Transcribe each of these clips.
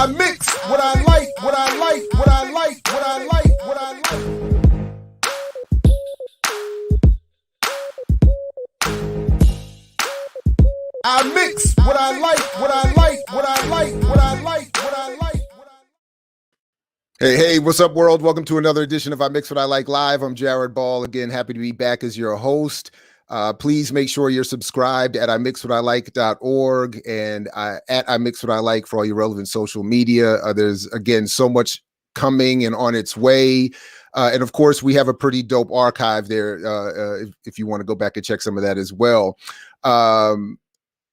I mix what I like, what I like, what I like, what I like, what I like. I mix what I like, what I like, what I like, what I like, what I like. Hey, what's up, world? Welcome to another edition of I Mix What I Like Live. I'm Jared Ball. Again, happy to be back as your host. Please make sure you're subscribed at imixwhatilike.org and at imixwhatilike for all your relevant social media. There's, again, so much coming and on its way. And, of course, we have a pretty dope archive there if you want to go back and check some of that as well.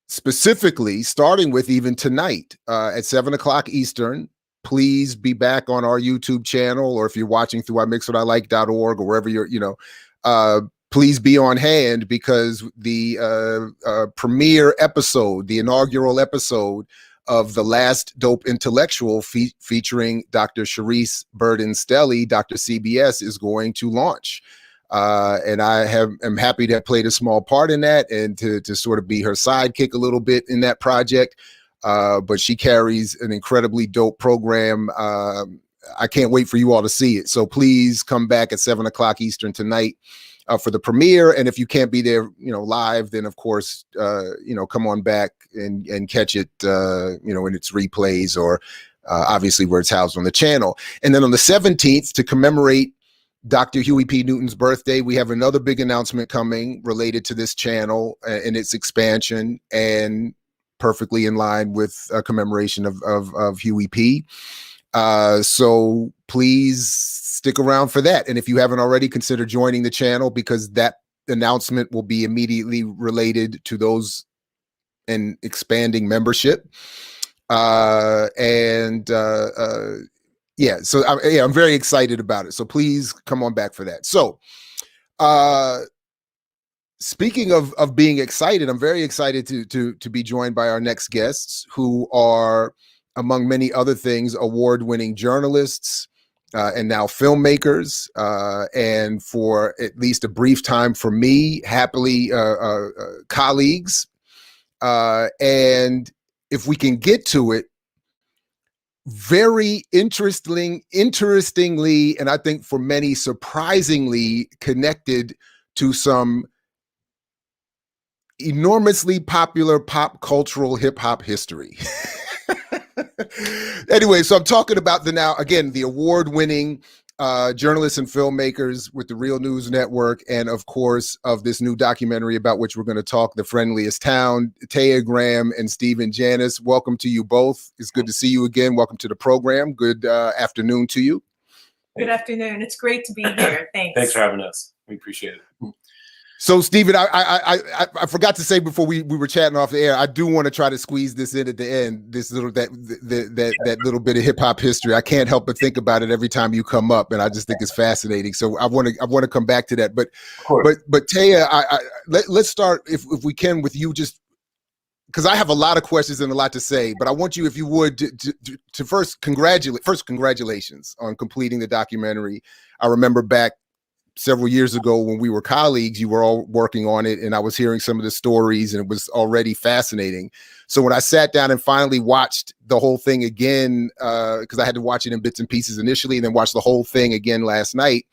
Specifically, starting with even tonight at 7 o'clock Eastern, please be back on our YouTube channel, or if you're watching through imixwhatilike.org or wherever you're, please be on hand, because the premiere episode, the inaugural episode of The Last Dope Intellectual featuring Dr. Sharice Burden-Stelly, Dr. CBS, is going to launch. And I am happy to have played a small part in that and to sort of be her sidekick a little bit in that project. But she carries an incredibly dope program. I can't wait for you all to see it. So please come back at 7 o'clock Eastern tonight for the premiere. And if you can't be there, live, then of course, come on back and catch it, in its replays or obviously where it's housed on the channel. And then on the 17th, to commemorate Dr. Huey P. Newton's birthday, we have another big announcement coming related to this channel and its expansion, and perfectly in line with a commemoration of Huey P. So please stick around for that. And if you haven't already, consider joining the channel, because that announcement will be immediately related to those and expanding membership. So I'm very excited about it. So please come on back for that. So speaking of being excited, I'm very excited to be joined by our next guests, who are, among many other things, award-winning journalists and now filmmakers, and for at least a brief time for me, happily colleagues. And if we can get to it, very interestingly, and I think for many surprisingly connected to some enormously popular pop cultural hip hop history. Anyway, so I'm talking about the award-winning journalists and filmmakers with the Real News Network, and of course of this new documentary about which we're going to talk, The Friendliest Town, Taya, Graham, and Janis. Welcome to you both. It's good to see you again. Welcome to the program. Good afternoon to you. Good afternoon. It's great to be here. Thanks. Thanks for having us. We appreciate it. So, Stephen, I forgot to say before we were chatting off the air, I do want to try to squeeze this in at the end, that little bit of hip hop history. I can't help but think about it every time you come up, and I just think it's fascinating. So I want to come back to that. But Taya, let's start if we can with you, just because I have a lot of questions and a lot to say. But I want you, if you would, to first congratulations on completing the documentary. I remember back several years ago when we were colleagues, you were all working on it, and I was hearing some of the stories, and it was already fascinating. So when I sat down and finally watched the whole thing again, because I had to watch it in bits and pieces initially, and then watch the whole thing again last night,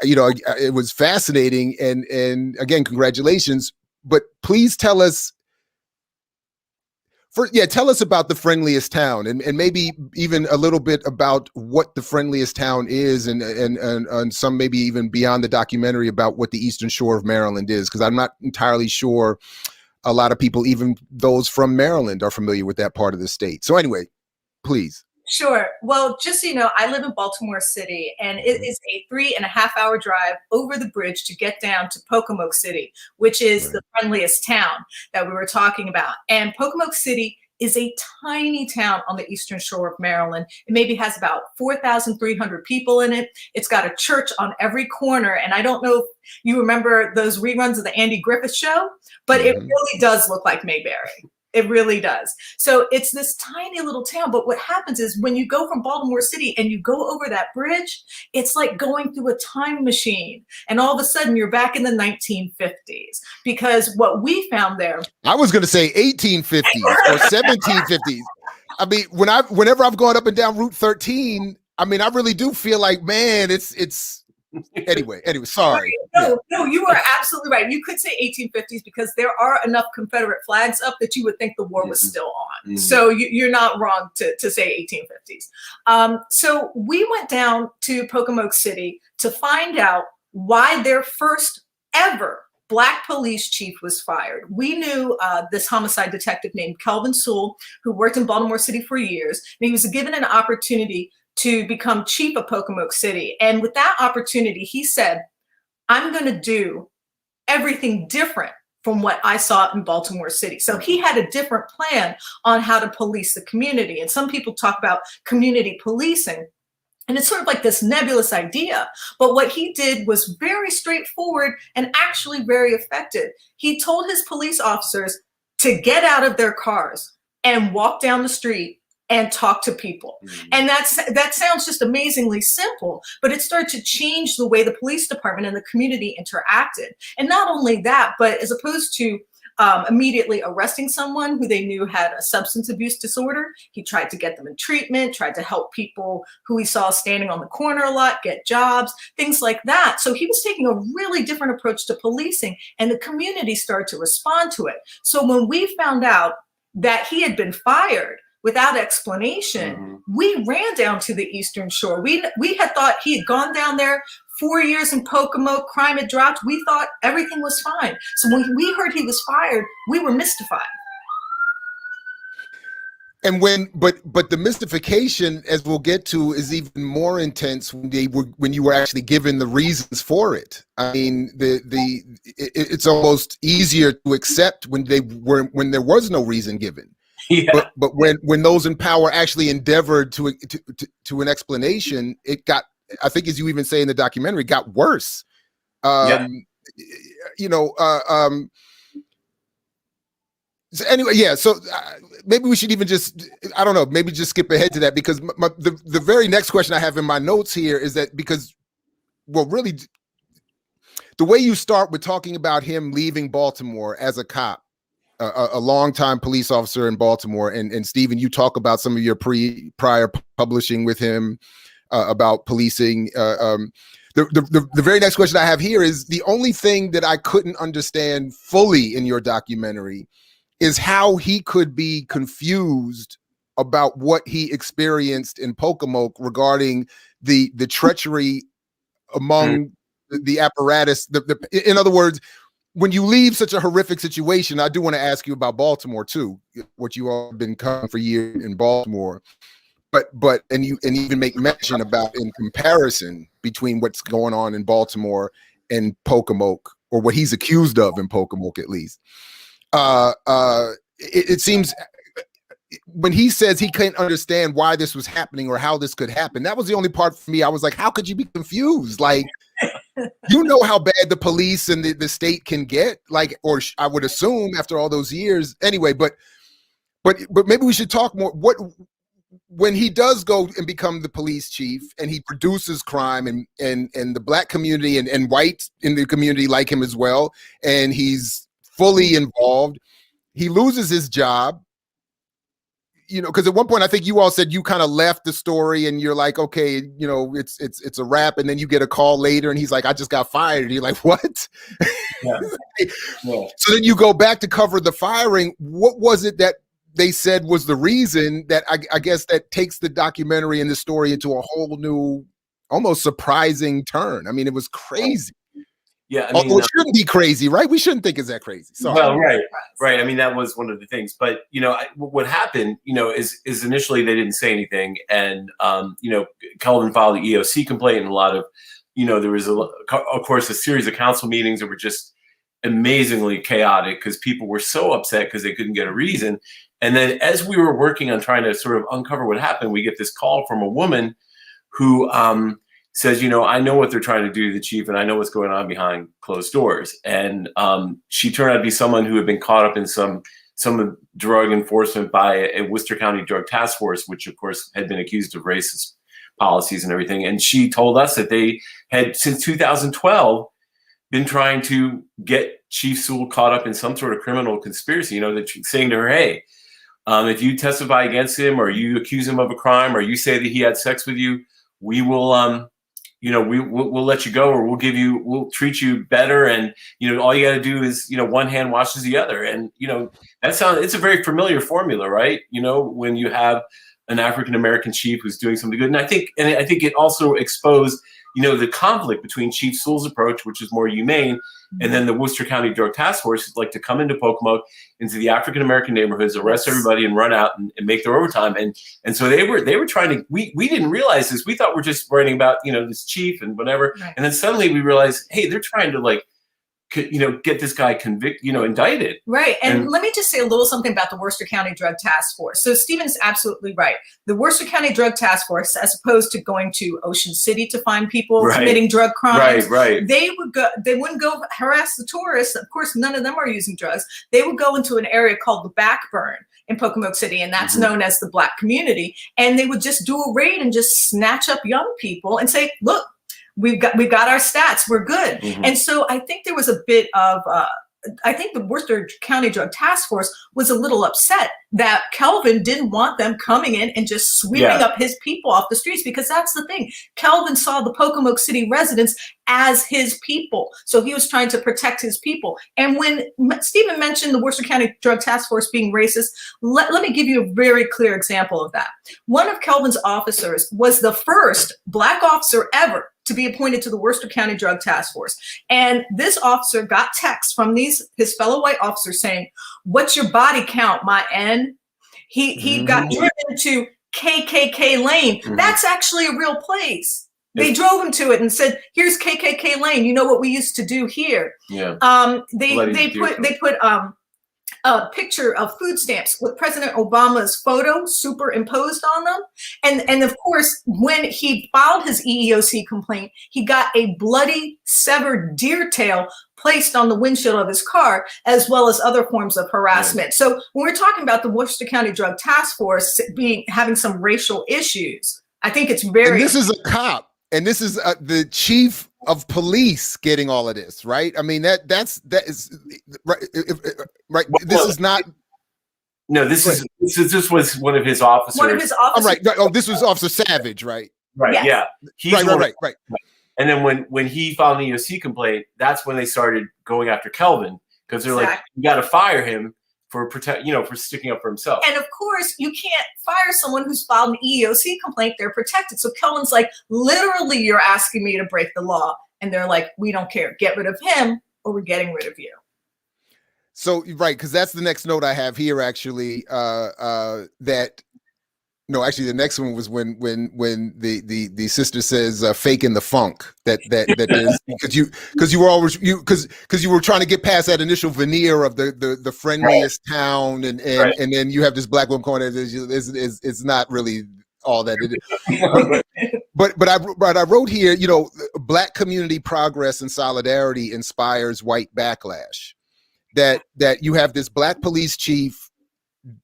it was fascinating. And again, congratulations. But please tell us, tell us about The Friendliest Town, and maybe even a little bit about what The Friendliest Town is, and some maybe even beyond the documentary about what the Eastern Shore of Maryland is, because I'm not entirely sure a lot of people, even those from Maryland, are familiar with that part of the state. So anyway, please. Sure. Well, just so you know, I live in Baltimore City, and it is a 3.5-hour drive over the bridge to get down to Pocomoke City, which is the friendliest town that we were talking about. And Pocomoke City is a tiny town on the Eastern Shore of Maryland. It maybe has about 4,300 people in it. It's got a church on every corner. And I don't know if you remember those reruns of the Andy Griffith Show, but it really does look like Mayberry. It really does. So it's this tiny little town. But what happens is when you go from Baltimore City and you go over that bridge, it's like going through a time machine. And all of a sudden you're back in the 1950s, because what we found there. I was going to say 1850s or 1750s. I mean, whenever I've gone up and down Route 13, I mean, I really do feel like, man, it's anyway, sorry. No, you are absolutely right. You could say 1850s because there are enough Confederate flags up that you would think the war was still on. So you're not wrong to say 1850s. So we went down to Pocomoke City to find out why their first ever Black police chief was fired. We knew this homicide detective named Kelvin Sewell, who worked in Baltimore City for years, and he was given an opportunity to become chief of Pocomoke City. And with that opportunity, he said, I'm going to do everything different from what I saw in Baltimore City. So he had a different plan on how to police the community. And some people talk about community policing, and it's sort of like this nebulous idea. But what he did was very straightforward and actually very effective. He told his police officers to get out of their cars and walk down the street and talk to people. And that sounds just amazingly simple, but it started to change the way the police department and the community interacted. And not only that, but as opposed to immediately arresting someone who they knew had a substance abuse disorder, he tried to get them in treatment, tried to help people who he saw standing on the corner a lot get jobs, things like that. So he was taking a really different approach to policing, and the community started to respond to it. So when we found out that he had been fired without explanation, we ran down to the Eastern Shore. We had thought he had gone down there 4 years in Pocomoke, crime had dropped. We thought everything was fine. So when we heard he was fired, we were mystified. And but the mystification, as we'll get to, is even more intense when you were actually given the reasons for it. I mean, it's almost easier to accept when there was no reason given. Yeah. But when those in power actually endeavored to an explanation, it got, I think, as you even say in the documentary, got worse. You know. So anyway, yeah. So maybe we should even just, I don't know, maybe just skip ahead to that, because the very next question I have in my notes here is that really, the way you start with talking about him leaving Baltimore as a cop, a longtime police officer in Baltimore, and Stephen, you talk about some of your prior publishing with him about policing. The very next question I have here is, the only thing that I couldn't understand fully in your documentary is how he could be confused about what he experienced in Pocomoke regarding the treachery among the apparatus. In other words, when you leave such a horrific situation, I do want to ask you about Baltimore too, what you all have been covering for years in Baltimore, and even make mention about, in comparison between what's going on in Baltimore and Pocomoke, or what he's accused of in Pocomoke, at least. It seems when he says he can't understand why this was happening or how this could happen, that was the only part for me. I was like, how could you be confused? Like, you know how bad the police and the state can get, like, or I would assume after all those years anyway, but maybe we should talk more. When he does go and become the police chief, and he produces crime, and the Black community and whites in the community like him as well, and he's fully involved, he loses his job. You know, because at one point I think you all said you kind of left the story and you're like, okay, you know, it's a wrap, and then you get a call later and he's like, I just got fired. And you're like, what? Yeah. Yeah. So then you go back to cover the firing. What was it that they said was the reason that I guess that takes the documentary and the story into a whole new, almost surprising turn? I mean, it was crazy. Yeah, I mean, although it shouldn't be crazy, right? We shouldn't think it's that crazy. Sorry. Well, right. I mean, that was one of the things. But you know, what happened, you know, is initially they didn't say anything, and you know, Kelvin filed the EOC complaint, and a lot of, you know, there was of course a series of council meetings that were just amazingly chaotic because people were so upset because they couldn't get a reason. And then as we were working on trying to sort of uncover what happened, we get this call from a woman who says, you know, I know what they're trying to do to the chief, and I know what's going on behind closed doors. And she turned out to be someone who had been caught up in some drug enforcement by a Worcester County Drug Task Force, which of course had been accused of racist policies and everything. And she told us that they had, since 2012, been trying to get Chief Sewell caught up in some sort of criminal conspiracy, you know, that saying to her, hey, If you testify against him, or you accuse him of a crime, or you say that he had sex with you, we will, we'll let you go, or we'll treat you better. And, all you got to do is, one hand washes the other. And, it's a very familiar formula, right? When you have an African-American chief who's doing something good. And I think it also exposed, the conflict between Chief Sewell's approach, which is more humane, and then the Worcester County Drug Task Force is like to come into Pocomoke, into the African-American neighborhoods, arrest everybody and run out and make their overtime. And so they were trying to, we didn't realize this. We thought we're just writing about, this chief and whatever. Right. And then suddenly we realized, hey, they're trying to get this guy convicted, indicted. Right. And let me just say a little something about the Worcester County Drug Task Force. So Stephen's absolutely right. The Worcester County Drug Task Force, as opposed to going to Ocean City to find people committing drug crimes, they wouldn't go harass the tourists. Of course, none of them are using drugs. They would go into an area called the Backburn in Pocomoke City, and that's known as the Black community. And they would just do a raid and just snatch up young people and say, look, we've got our stats, we're good. And so I think there was a bit of, I think the Worcester County Drug Task Force was a little upset that Kelvin didn't want them coming in and just sweeping up his people off the streets, because that's the thing. Kelvin saw the Pocomoke City residents as his people. So he was trying to protect his people. And when Stephen mentioned the Worcester County Drug Task Force being racist, let me give you a very clear example of that. One of Kelvin's officers was the first Black officer ever to be appointed to the Worcester County Drug Task Force. And this officer got texts from his fellow white officers saying, "What's your body count, my N?" He got driven to KKK Lane. That's actually a real place. They drove him to it and said, "Here's KKK Lane. You know what we used to do here." Yeah. They put a picture of food stamps with President Obama's photo superimposed on them. And of course, when he filed his EEOC complaint, he got a bloody severed deer tail placed on the windshield of his car, as well as other forms of harassment. So when we're talking about the Worcester County Drug Task Force having some racial issues, I think it's very— And this is a cop, and this is the chief of police getting all of this, right? I mean, that is right. Right. This is not. No, this was one of his officers. One of his officers. Oh, right. Oh, this was Officer Savage, right? Right. Yes. Yeah. He's right. And then when he filed an EOC complaint, that's when they started going after Kelvin, because they're like, you got to fire him for for sticking up for himself. And of course, you can't fire someone who's filed an EEOC complaint. They're protected. So Kelvin's like, literally, you're asking me to break the law. And they're like, we don't care. Get rid of him or we're getting rid of you. So, right, because that's the next note I have here, actually, the next one was when the sister says faking the funk that is because you were trying to get past that initial veneer of the friendliest town and then you have this Black woman going, it's not really all that it is. But I wrote here, Black community progress and solidarity inspires white backlash. That you have this Black police chief,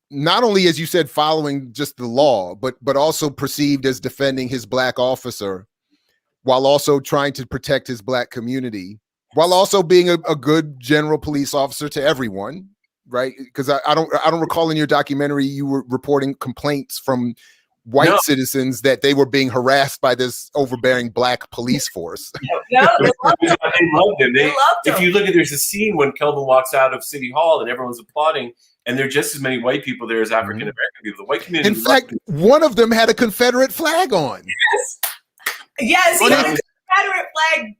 not only, as you said, following just the law, but also perceived as defending his Black officer, while also trying to protect his Black community, while also being a good general police officer to everyone, right? Because I don't recall in your documentary you were reporting complaints from white citizens that they were being harassed by this overbearing Black police force. No, they loved him. They loved him. If you look at, there's a scene when Kelvin walks out of City Hall and everyone's applauding, and there are just as many white people there as African American people. The white community. In fact, one of them had a Confederate flag on. Yes, he had a Confederate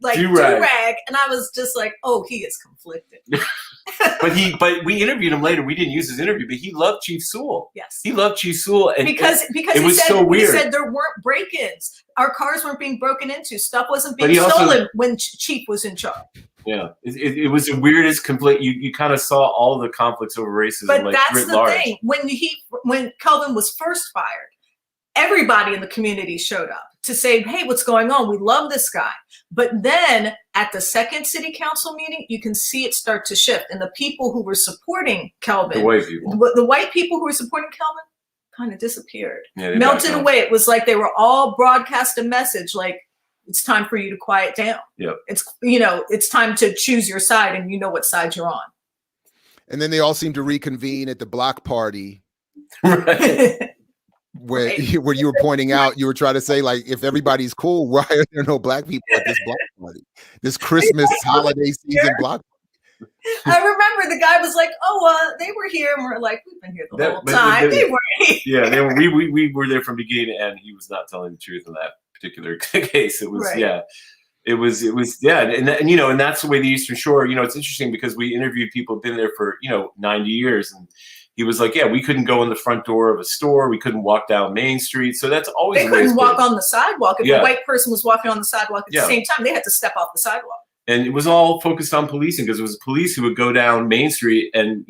flag, do-rag, and I was just like, oh, he is conflicted. But we interviewed him later. We didn't use his interview, but he loved Chief Sewell. Yes, he loved Chief Sewell, and because it was so weird. He said there weren't break-ins. Our cars weren't being broken into. Stuff wasn't being stolen when Chief was in charge. Yeah, it was the weirdest conflict. You kind of saw all of the conflicts over racism. But that's the thing. When Kelvin was first fired, everybody in the community showed up to say, hey, what's going on? We love this guy. But then at the second city council meeting, you can see it start to shift. And the people who were supporting Kelvin, the white people who were supporting Kelvin kind of disappeared, melted away. It was like they were all broadcast a message like, it's time for you to quiet down. Yep. It's time to choose your side and you know what side you're on. And then they all seem to reconvene at the block party Right. Where you were pointing out, you were trying to say, like, if everybody's cool, why are there no black people at this block party? This Christmas holiday season block party. I remember the guy was like, "Oh, they were here," and we're like, "We've been here the whole time." They were here. Yeah, they were. We were there from beginning to end. He was not telling the truth in that particular case. It was It was and you know, and that's the way the Eastern Shore. You know, it's interesting because we interviewed people who've been there for 90 years, and he was like, yeah, we couldn't go in the front door of a store, we couldn't walk down Main Street, so that's always they couldn't walk on the sidewalk. If a white person was walking on the sidewalk at the same time, they had to step off the sidewalk. And it was all focused on policing because it was police who would go down Main Street and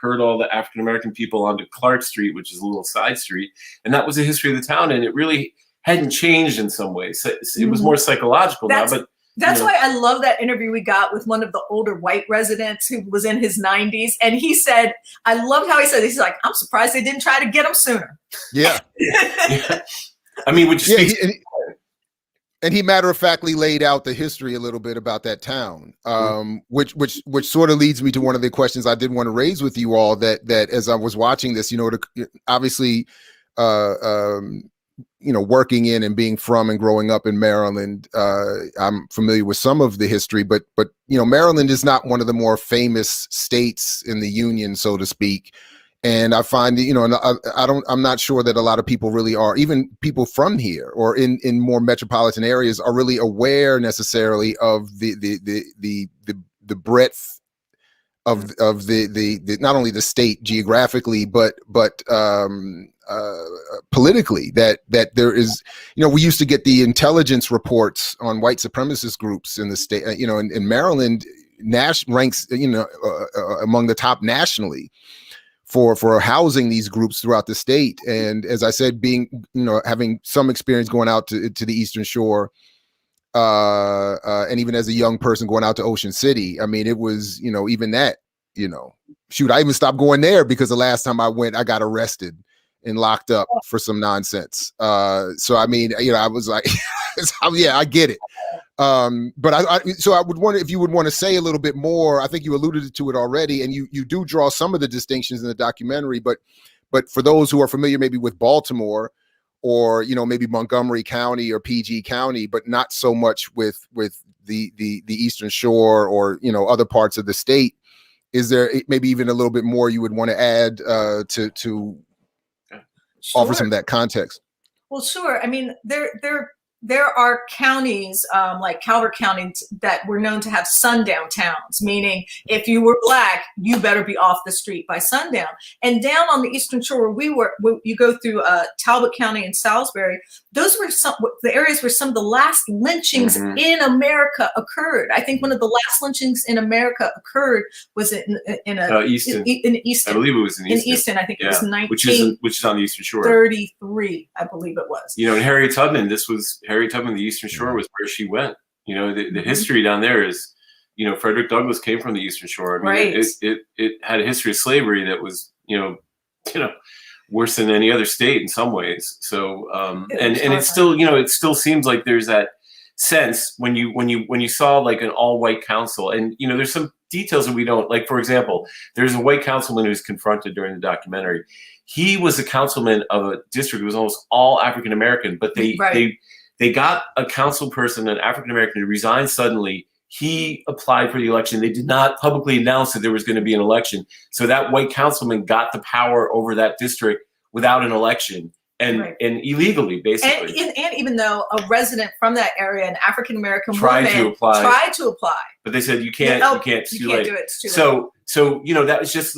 herd all the African American people onto Clark Street, which is a little side street, and that was the history of the town, and it really hadn't changed in some ways. It was more psychological now, but that's why I love that interview we got with one of the older white residents who was in his 90s. And he said, I loved how he said, he's like, I'm surprised they didn't try to get him sooner. Yeah. I mean, which and he matter-of-factly laid out the history a little bit about that town, which sort of leads me to one of the questions I did want to raise with you all, that as I was watching this, obviously, working in and being from and growing up in Maryland, I'm familiar with some of the history, but Maryland is not one of the more famous states in the Union, so to speak. And I find that, I'm not sure that a lot of people really are, even people from here or in more metropolitan areas, are really aware necessarily of the breadth of the not only the state geographically, but politically, that there is, we used to get the intelligence reports on white supremacist groups in the state, in Maryland, ranks, among the top nationally for housing these groups throughout the state. And as I said, being, having some experience going out to the Eastern Shore, and even as a young person going out to Ocean City, I mean, it was, even that, shoot, I even stopped going there because the last time I went, I got arrested and locked up for some nonsense. So, I mean, I was like, yeah, I get it. But so I would wonder if you would want to say a little bit more. I think you alluded to it already, and you do draw some of the distinctions in the documentary, but for those who are familiar maybe with Baltimore or, maybe Montgomery County or PG County, but not so much with the Eastern Shore or, other parts of the state, is there maybe even a little bit more you would want to add to offer some of that context? Well, sure. I mean, there are counties like Calvert County that were known to have sundown towns, meaning if you were Black, you better be off the street by sundown. And down on the Eastern Shore, where you go through Talbot County and Salisbury, those were the areas where some of the last lynchings in America occurred. I think one of the last lynchings in America occurred was in Easton. In Easton. I believe it was in Easton. In Easton, I think it was 1933, which is on the Eastern Shore. I believe it was. And Harriet Tubman, Harriet Tubman, the Eastern Shore was where she went. The history down there is, Frederick Douglass came from the Eastern Shore. I mean, right. It had a history of slavery that was, worse than any other state in some ways. So, and it's still, it still seems like there's that sense when you saw like an all white council, and there's some details that we don't like. For example, there's a white councilman who's confronted during the documentary. He was a councilman of a district that was almost all African American, but they got a council person, an African American, to resign suddenly. He applied for the election. They did not publicly announce that there was going to be an election. So that white councilman got the power over that district without an election and illegally, basically. And even though a resident from that area, an African American woman, tried to apply, but they said you can't do it. It's too late. So that was just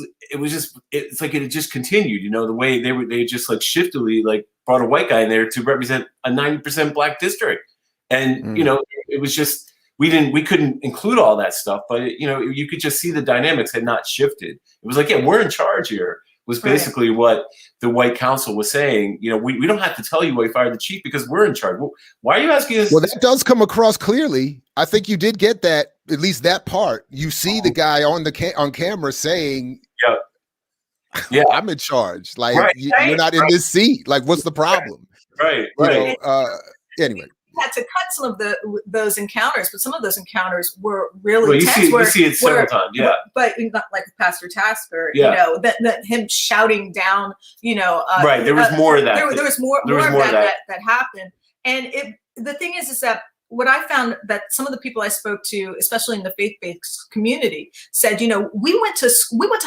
it's like it just continued. The way they just like shiftily like brought a white guy in there to represent a 90% Black district, and it was just we couldn't include all that stuff, but you could just see the dynamics had not shifted. It was like, yeah, we're in charge here. Was basically what the white council was saying. We don't have to tell you why you fired the chief because we're in charge. Well, why are you asking us? Well, that does come across clearly. I think you did get that, at least that part. You see the guy on camera saying, "Yeah, I'm in charge. Like you're not in this seat. Like, what's the problem?" Right. Anyway. had to cut some of those encounters, but some of those encounters were really you tense. see it several times, yeah. But not like Pastor Tasker, yeah. you know, that him shouting down, you know, right. There was more of that. There was more of that happened. And the thing is that what I found that some of the people I spoke to, especially in the faith-based community, said, you know, we went to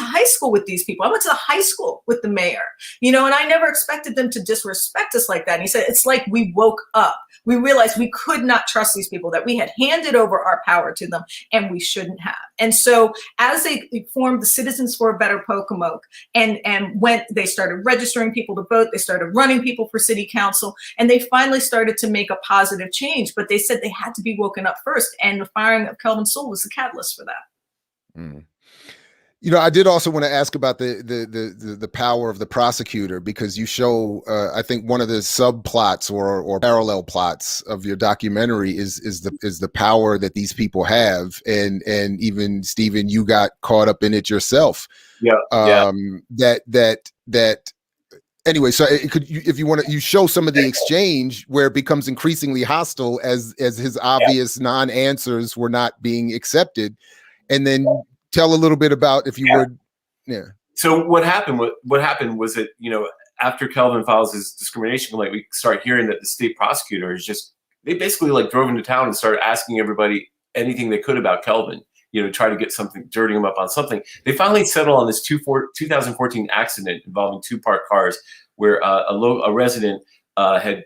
high school with these people. I went to the high school with the mayor, you know, and I never expected them to disrespect us like that. And he said, it's like we woke up. We realized we could not trust these people, that we had handed over our power to them, and we shouldn't have. And so as they formed the Citizens for a Better Pocomoke, and when they started registering people to vote, they started running people for city council, and they finally started to make a positive change. But they said they had to be woken up first, and the firing of Kelvin Sewell was the catalyst for that. Mm. You know, I did also want to ask about the power of the prosecutor, because you show, I think one of the subplots or parallel plots of your documentary is the power that these people have, and even Stephen, you got caught up in it yourself. Yeah. That. Anyway, so if you want to, you show some of the exchange where it becomes increasingly hostile as his obvious non-answers were not being accepted, and then tell a little bit about, if you would. Yeah. So what happened was that, you know, after Kelvin files his discrimination complaint, we start hearing that the state prosecutor they basically like drove into town and started asking everybody anything they could about Kelvin, you know, try to get something, dirtying him up on something. They finally settled on this 2014 accident involving two parked cars, where a resident an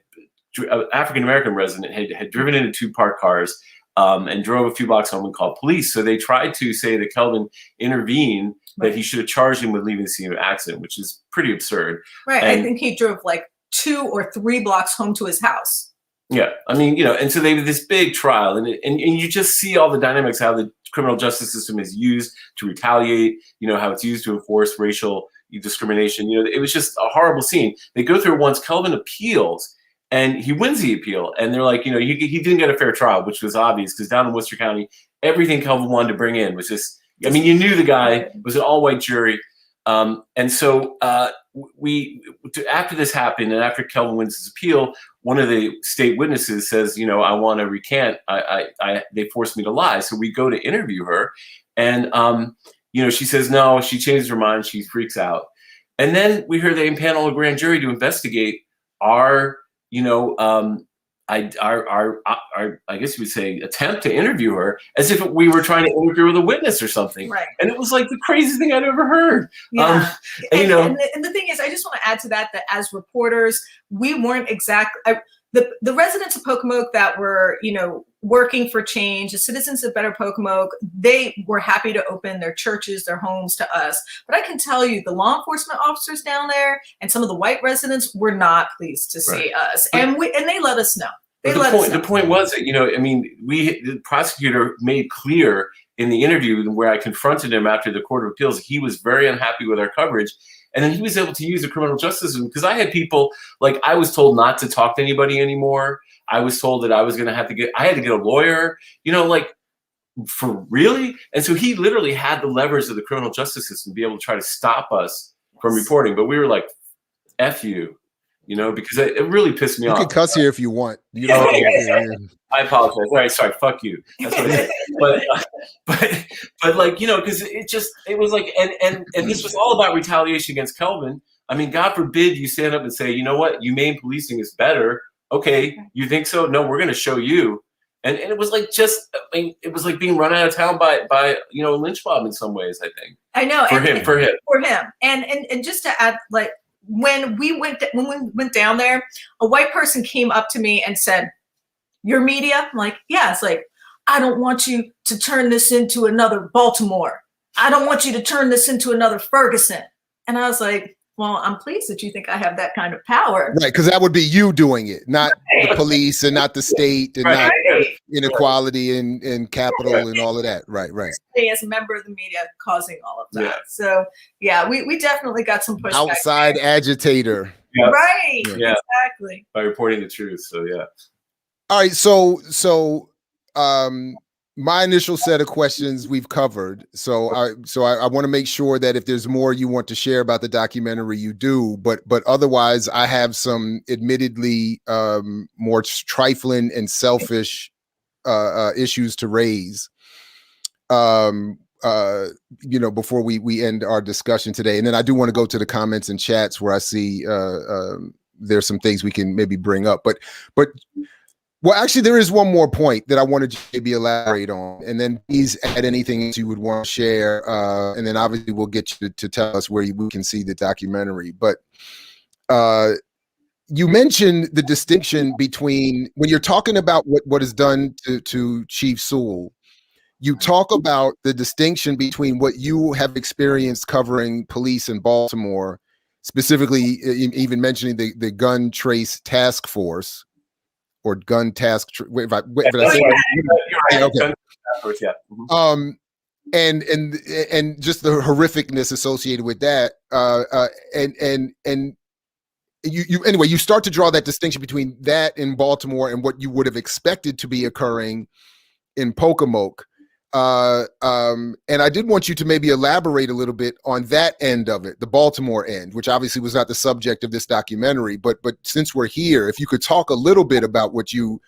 African-American resident had driven into two parked cars and drove a few blocks home and called police. So they tried to say that Kelvin intervened, that he should have charged him with leaving the scene of the accident, which is pretty absurd. Right. And I think he drove like 2 or 3 blocks home to his house. Yeah. I mean, you know, and so they had this big trial, and you just see all the dynamics, how the criminal justice system is used to retaliate, you know, how it's used to enforce racial discrimination. You know, it was just a horrible scene. They go through it once. Kelvin appeals, and he wins the appeal. And they're like, you know, he didn't get a fair trial, which was obvious, because down in Worcester County, everything Kelvin wanted to bring in was just, I mean, you knew the guy was an all-white jury. And so after this happened, and after Kelvin wins his appeal, one of the state witnesses says, you know, I want to recant. They forced me to lie. So we go to interview her, and you know, she says no. She changes her mind. She freaks out, and then we hear they impanel a grand jury to investigate our, you know, I guess you would say attempt to interview her, as if we were trying to interview with a witness or something. Right. And it was like the craziest thing I'd ever heard. Yeah. And, you know, and the thing is, I just want to add to that as reporters, we weren't the residents of Pocomoke that were, you know, working for change, the citizens of Better Pocomoke, they were happy to open their churches, their homes to us. But I can tell you, the law enforcement officers down there and some of the white residents were not pleased to see us, and they let us know. The point was that, you know, I mean, the prosecutor made clear in the interview where I confronted him after the Court of Appeals, he was very unhappy with our coverage. And then he was able to use the criminal justice system, because I had people, like, I was told not to talk to anybody anymore. I was told that I was going to have to I had to get a lawyer, you know, like, for really? And so he literally had the levers of the criminal justice system to be able to try to stop us from reporting. But we were like, F you. You know, because it really pissed me off. You can cuss here if you want. You know, I apologize. All right, sorry. Fuck you. That's what I said. But like, you know, because it was like, and this was all about retaliation against Kelvin. I mean, God forbid you stand up and say, you know what, humane policing is better. Okay, you think so? No, we're going to show you. And it was like it was like being run out of town by you know, a lynch mob in some ways, I think. I know. For him. And just to add, like, when we went down there, a white person came up to me and said, "Your media?" I'm like, yeah. It's like, I don't want you to turn this into another Baltimore. I don't want you to turn this into another Ferguson. And I was like, well, I'm pleased that you think I have that kind of power. Right, because that would be you doing it, not the police and not the state, and not inequality in capital and all of that. Right. As a member of the media causing all of that. Yeah. So, yeah, we definitely got some pushback. Outside agitator. Yep. Right, yeah. Exactly. By reporting the truth, so yeah. All right, so my initial set of questions we've covered. So I want to make sure that if there's more you want to share about the documentary, you do. But otherwise, I have some admittedly more trifling and selfish issues to raise. Before we end our discussion today, and then I do want to go to the comments and chats where I see there's some things we can maybe bring up. But well, actually, there is one more point that I wanted to maybe elaborate on, and then please add anything you would want to share, and then obviously we'll get you to tell us where we can see the documentary. But you mentioned the distinction between when you're talking about what is done to Chief Sewell. You talk about the distinction between what you have experienced covering police in Baltimore, specifically even mentioning the gun trace task force. Or gun task. Wait, I say okay. Yeah. Mm-hmm. And just the horrificness associated with that. And you anyway, you start to draw that distinction between that in Baltimore and what you would have expected to be occurring in Pocomoke. And I did want you to maybe elaborate a little bit on that end of it, the Baltimore end, which obviously was not the subject of this documentary, but since we're here, if you could talk a little bit about what you,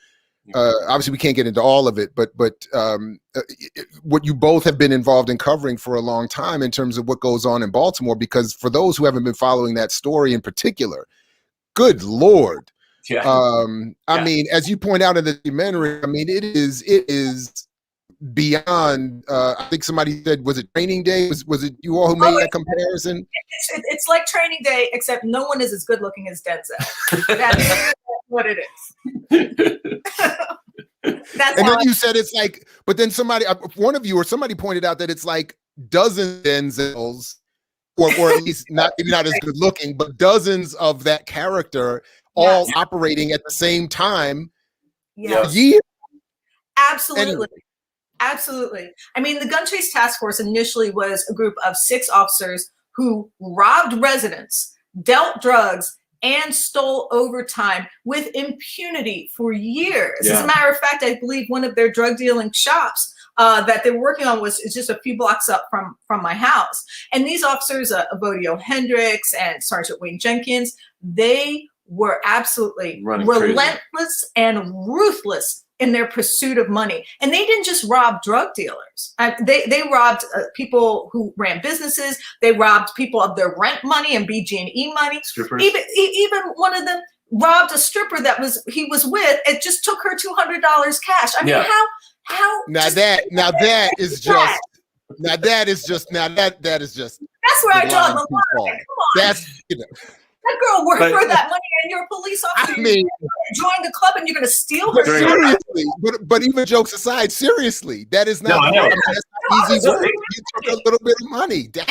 obviously we can't get into all of it, but what you both have been involved in covering for a long time in terms of what goes on in Baltimore, because for those who haven't been following that story in particular, good Lord. Yeah. I mean, as you point out in the documentary, I mean, it is beyond I think somebody said, was it Training Day? Was it you all who made that comparison? It's like Training Day, except no one is as good looking as Denzel. That's what it is. That's and then you said it's like, but then somebody, one of you or somebody pointed out that it's like dozens of Denzels, or at least maybe not as good looking, but dozens of that character all operating at the same time. Yes. Yeah. Absolutely. Anyway. Absolutely. I mean, the gun chase task force initially was a group of 6 officers who robbed residents, dealt drugs, and stole overtime with impunity for years. Yeah. As a matter of fact, I believe one of their drug dealing shops that they were working on is just a few blocks up from my house. And these officers, Avodio Hendricks and Sergeant Wayne Jenkins, they were absolutely relentless and ruthless in their pursuit of money. And they didn't just rob drug dealers. They robbed people who ran businesses. They robbed people of their rent money and BG&E money. Strippers. Even one of them robbed a stripper he was with. It just took her $200 cash. I mean, how? That is just. That's where I draw the line. Come on. That's that girl worked for that money, and you're a police officer. I mean, join the club, and you're going to steal her. Seriously, but even jokes aside, seriously, that is not. No, that's not easy work. You took a little bit of money. Dang.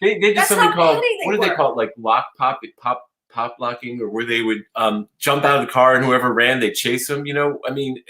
They did something called, what did they call it? Like pop locking, or where they would jump out of the car and whoever ran, they'd chase them. You know, I mean,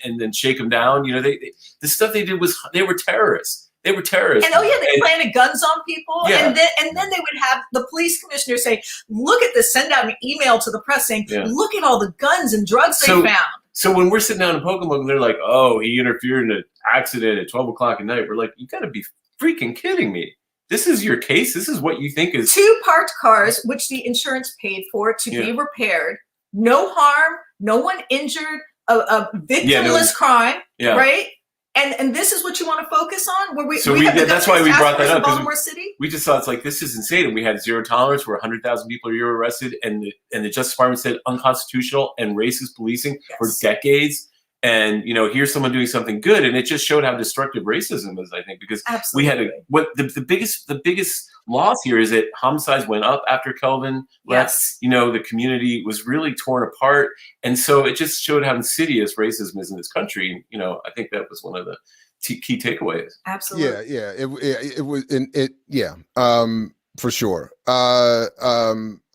and then shake them down. You know, the stuff they did was they were terrorists. They were terrorists. And they planted guns on people. Yeah. And then they would have the police commissioner say, look at this, send out an email to the press saying, look at all the guns and drugs they found. So when we're sitting down in Pocomoke and they're like, oh, he interfered in an accident at 12 o'clock at night, we're like, you got to be freaking kidding me. This is your case? This is what you think is... 2 parked cars, which the insurance paid for to be repaired. No harm, no one injured, a victimless crime, right? And this is what you want to focus on? That's why we brought that up. Baltimore City? We just thought, it's like, this is insane. And we had zero tolerance where 100,000 people a year were arrested. And the Justice Department said unconstitutional and racist policing for decades. And, you know, here's someone doing something good. And it just showed how destructive racism is, I think, because we had the biggest loss here is that homicides went up after Kelvin left. You know, the community was really torn apart. And so it just showed how insidious racism is in this country. And, you know, I think that was one of the key takeaways. Absolutely. Yeah. It was, for sure.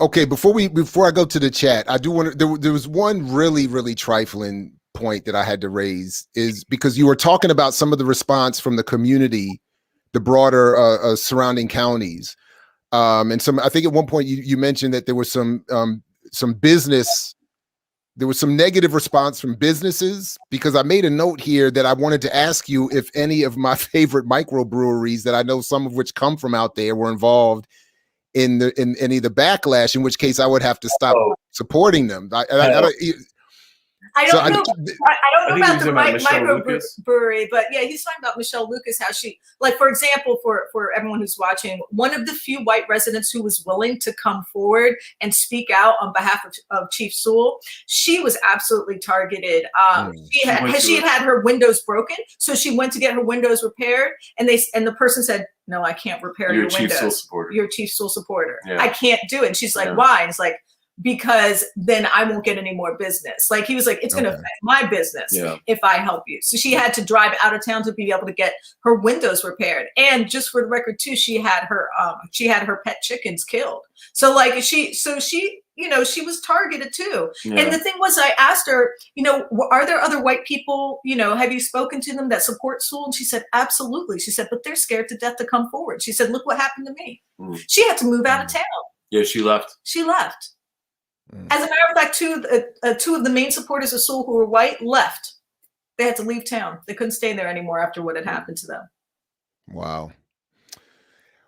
Okay. Before I go to the chat, I do want to, there was one really, really trifling point that I had to raise, is because you were talking about some of the response from the community, the broader surrounding counties, and I think at one point you mentioned that there was some business there was some negative response from businesses, because I made a note here that I wanted to ask you if any of my favorite microbreweries that I know, some of which come from out there, were involved in any of the backlash, in which case I would have to stop supporting them. I don't know. I don't know about the microbrewery, but yeah, he's talking about Michelle Lucas, how she, like, for example, for everyone who's watching, one of the few white residents who was willing to come forward and speak out on behalf of Chief Sewell, she was absolutely targeted. She had her windows broken, so she went to get her windows repaired, and the person said, "No, I can't repair your windows. You're a Chief Sewell supporter. Yeah. I can't do it." And she's like, "Why?" And it's like, because then I won't get any more business. Like, he was like, it's going to affect my business if I help you. So she had to drive out of town to be able to get her windows repaired. And just for the record too, she had her pet chickens killed. So like she was targeted too. Yeah. And the thing was, I asked her, are there other white people, have you spoken to them that support Sewell? And she said, absolutely. She said, but they're scared to death to come forward. She said, look what happened to me. She had to move out of town. Yeah, she left. As a matter of fact, two of the main supporters of Sewell who were white left. They had to leave town. They couldn't stay there anymore after what had happened to them. Wow.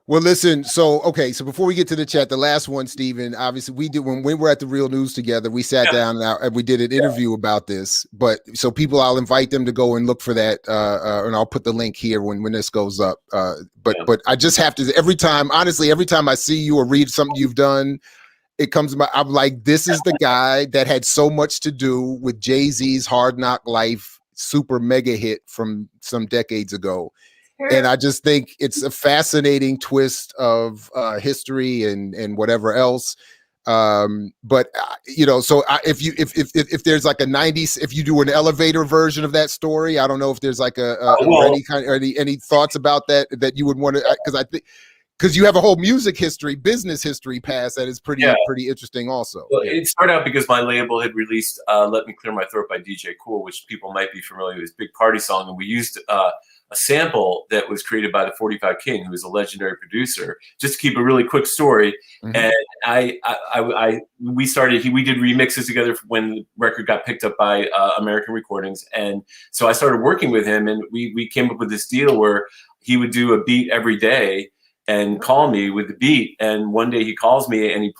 Well, listen, so before we get to the chat, the last one, Stephen, obviously when we were at the Real News together, we sat down and we did an interview about this. But so people, I'll invite them to go and look for that. And I'll put the link here when this goes up. But I just have to, every time I see you or read something you've done, it comes to I'm like, this is the guy that had so much to do with Jay-Z's Hard Knock Life super mega hit from some decades ago. And I just think it's a fascinating twist of history and whatever else. But if there's like a 90s, if you do an elevator version of that story, I don't know if there's like any thoughts about that you would want to, because you have a whole music history, business history past that is pretty interesting also. Well, it started out because my label had released Let Me Clear My Throat by DJ Kool, which people might be familiar with, this big party song. And we used a sample that was created by the 45 King, who is a legendary producer, just to keep a really quick story. And we did remixes together when the record got picked up by American Recordings. And so I started working with him, and we came up with this deal where he would do a beat every day and call me with the beat. And one day he calls me and he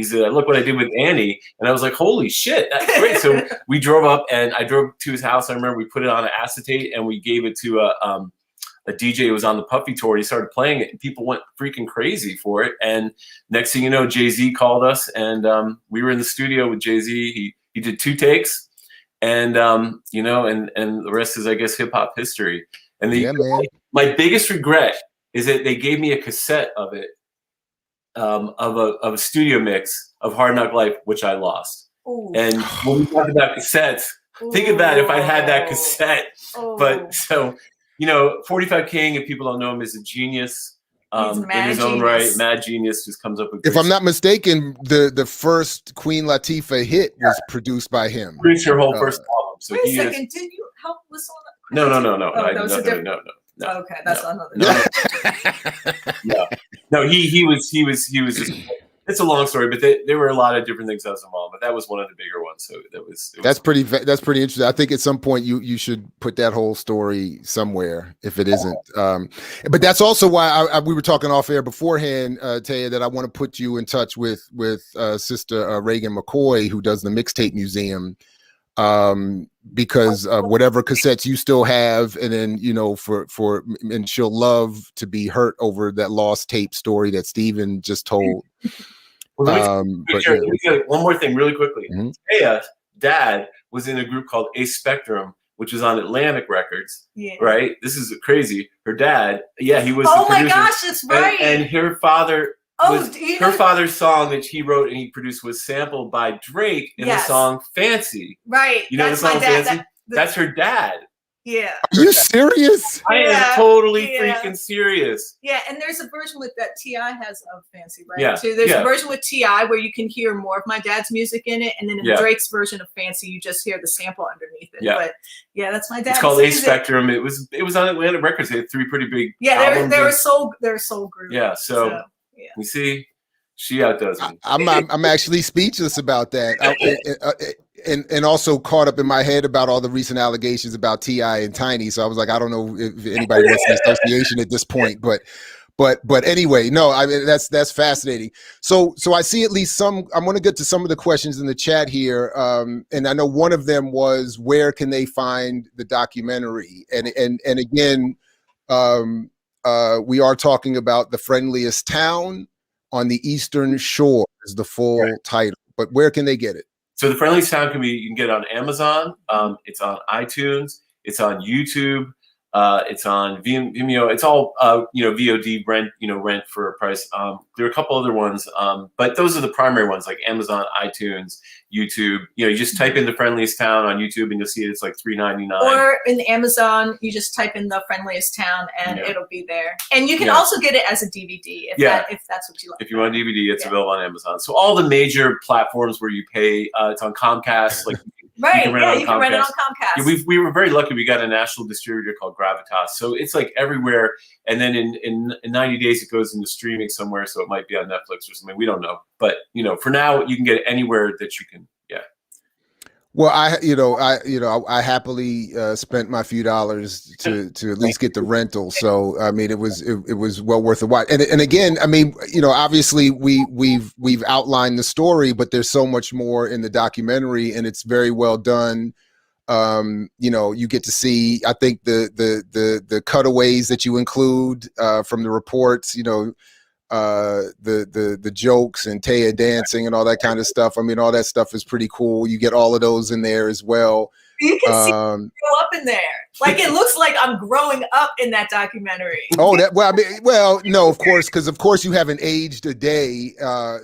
said, look what I did with Annie. And I was like, holy shit, that's great. So we drove up, and I drove to his house. I remember we put it on an acetate and we gave it to a DJ who was on the Puffy tour. He started playing it and people went freaking crazy for it. And next thing you know, Jay-Z called us, and we were in the studio with Jay-Z. He did 2 takes, and and the rest is, I guess, hip hop history. And my biggest regret is that they gave me a cassette of it, of a studio mix of Hard Knock Life, which I lost. Ooh. And when we talk about cassettes, think about if I had that cassette. But so, 45 King, if people don't know him, is a genius in his own right. Mad genius, just comes up with. If I'm not mistaken, the first Queen Latifah hit was produced by him. Produced her whole first album. So wait a second, did you help with some of that? No. No. Okay, that's another. No, he was just, it's a long story, but there were a lot of different things that was involved, but that was one of the bigger ones. So that's pretty interesting. I think at some point you should put that whole story somewhere if it isn't. But that's also why we were talking off air beforehand, Taya, that I want to put you in touch with Sister Reagan McCoy, who does the Mixtape Museum. Because whatever cassettes you still have, and then and she'll love to be hurt over that lost tape story that Stephen just told. Well, let me get one more thing really quickly. Taya's dad was in a group called A Spectrum, which was on Atlantic Records. Yeah. Right. This is crazy. Her dad, he was. Oh my gosh, that's right. And her father. Her father's song that he wrote and he produced was sampled by Drake in the song Fancy. Right. You know the song Fancy? That's her dad. Yeah. Are you serious? I am totally freaking serious. Yeah, and there's a version with that T.I. has of Fancy, right? Yeah. So there's a version with T.I. where you can hear more of my dad's music in it, and then in Drake's version of Fancy, you just hear the sample underneath it. Yeah. But that's my dad's. It's called A Spectrum. It was on Atlantic Records. They had 3 pretty big albums. They're a soul group. Yeah, so you see, she outdoes me. I'm actually speechless about that. and also caught up in my head about all the recent allegations about T.I. and Tiny. So I was like, I don't know if anybody wants the association at this point, but anyway, no, I mean, that's fascinating. So I see at least some. I'm going to get to some of the questions in the chat here, and I know one of them was, where can they find the documentary? And again, we are talking about The Friendliest Town on the Eastern Shore is the full title, but where can they get it? So The Friendliest Town you can get it on Amazon. It's on iTunes. It's on YouTube. It's on Vimeo. It's all VOD rent for a price. There are a couple other ones, but those are the primary ones, like Amazon, iTunes, YouTube. You just type in The Friendliest Town on YouTube and you'll see it. It's like $3.99. Or in Amazon, you just type in The Friendliest Town and it'll be there. And you can also get it as a DVD if that's what you like. If you want a DVD, it's available on Amazon. So all the major platforms where you pay, it's on Comcast. Like you can rent it on Comcast. Yeah, we were very lucky. We got a national distributor called Gravitas. So it's like everywhere. And then in 90 days, it goes into streaming somewhere. So it might be on Netflix or something. We don't know. But, for now, you can get it anywhere that you can. Yeah. Well, I happily spent my few dollars to at least get the rental. So I mean, it was well worth the watch. And again, I mean, obviously we've outlined the story, but there's so much more in the documentary, and it's very well done. You get to see, I think, the cutaways that you include from the reports. The jokes and Taya dancing and all that kind of stuff. I mean, all that stuff is pretty cool. You get all of those in there as well. You can see me grow up in there. Like, it looks like I'm growing up in that documentary. Oh, no, of course, because of course you haven't aged a day.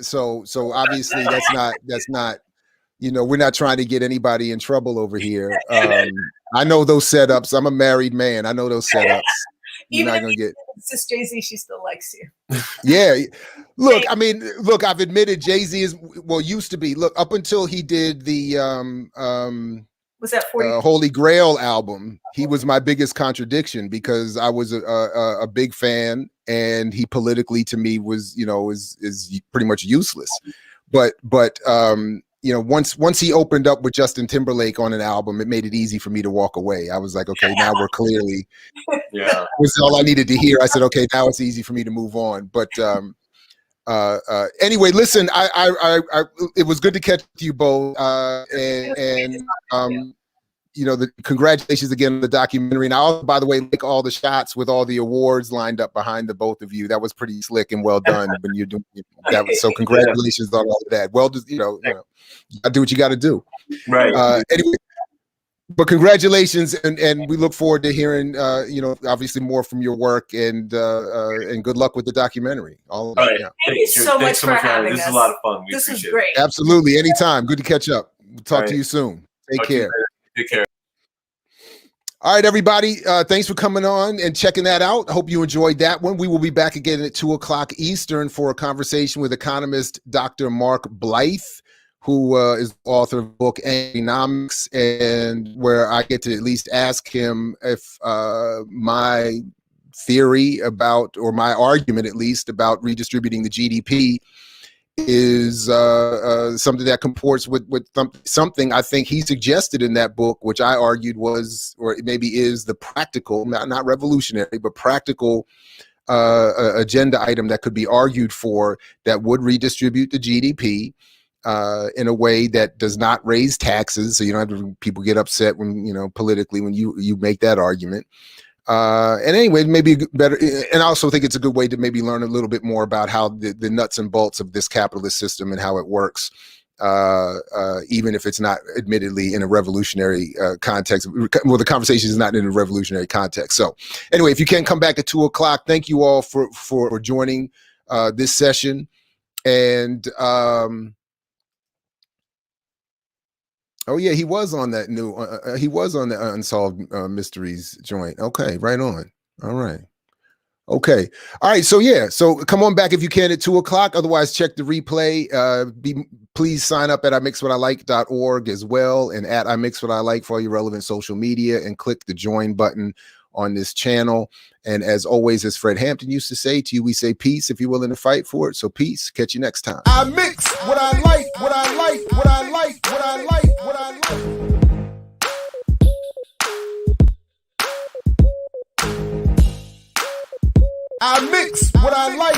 So obviously that's not. We're not trying to get anybody in trouble over here. I know those setups. I'm a married man. I know those setups. You're not gonna get. Sis Jay-Z, she still likes you. Yeah, look, I've admitted Jay-Z used to be. Look, up until he did the was that 40? Holy Grail album, he was my biggest contradiction, because I was a big fan, and he politically, to me, was is pretty much useless. But once he opened up with Justin Timberlake on an album, it made it easy for me to walk away. I was like, okay, now we're clearly, was all I needed to hear. I said, okay, now it's easy for me to move on. But anyway, listen, I it was good to catch you both, the congratulations again on the documentary. And I also, by the way, like all the shots with all the awards lined up behind the both of you. That was pretty slick and well done when you're doing that. So congratulations on all of that. Well, you gotta do what you got to do. Right. Anyway, but congratulations, and we look forward to hearing, obviously more from your work, and good luck with the documentary. Thank you so much for having us. This is a lot of fun. This is great. Absolutely. Anytime. Good to catch up. We'll talk to you soon. Take care. Take care. All right, everybody. Thanks for coming on and checking that out. I hope you enjoyed that one. We will be back again at 2:00 Eastern for a conversation with economist Dr. Mark Blythe, who is the author of the book Economics, and where I get to at least ask him if my theory about, or my argument at least, about redistributing the GDP is something that comports with something I think he suggested in that book, which I argued was, or maybe is, the practical, not revolutionary, but practical agenda item that could be argued for, that would redistribute the GDP in a way that does not raise taxes. So you don't have to, people get upset when, politically, when you make that argument. And anyway, maybe better, and I also think it's a good way to maybe learn a little bit more about how the nuts and bolts of this capitalist system and how it works, even if it's not admittedly in a revolutionary context. Well, the conversation is not in a revolutionary context. So anyway, if you can come back at 2:00, thank you all for joining this session. And oh yeah, he was on that new. He was on the Unsolved Mysteries joint. Okay, right on. All right. Okay. All right. So yeah. So come on back if you can at 2:00. Otherwise, check the replay. Please sign up at imixwhatilike.org as well, and at imixwhatilike for all your relevant social media, and click the join button on this channel. And as always, as Fred Hampton used to say to you, we say peace if you're willing to fight for it. So peace. Catch you next time. I mix what I like, what I like, what I like, what I like, what I like. I mix what I like.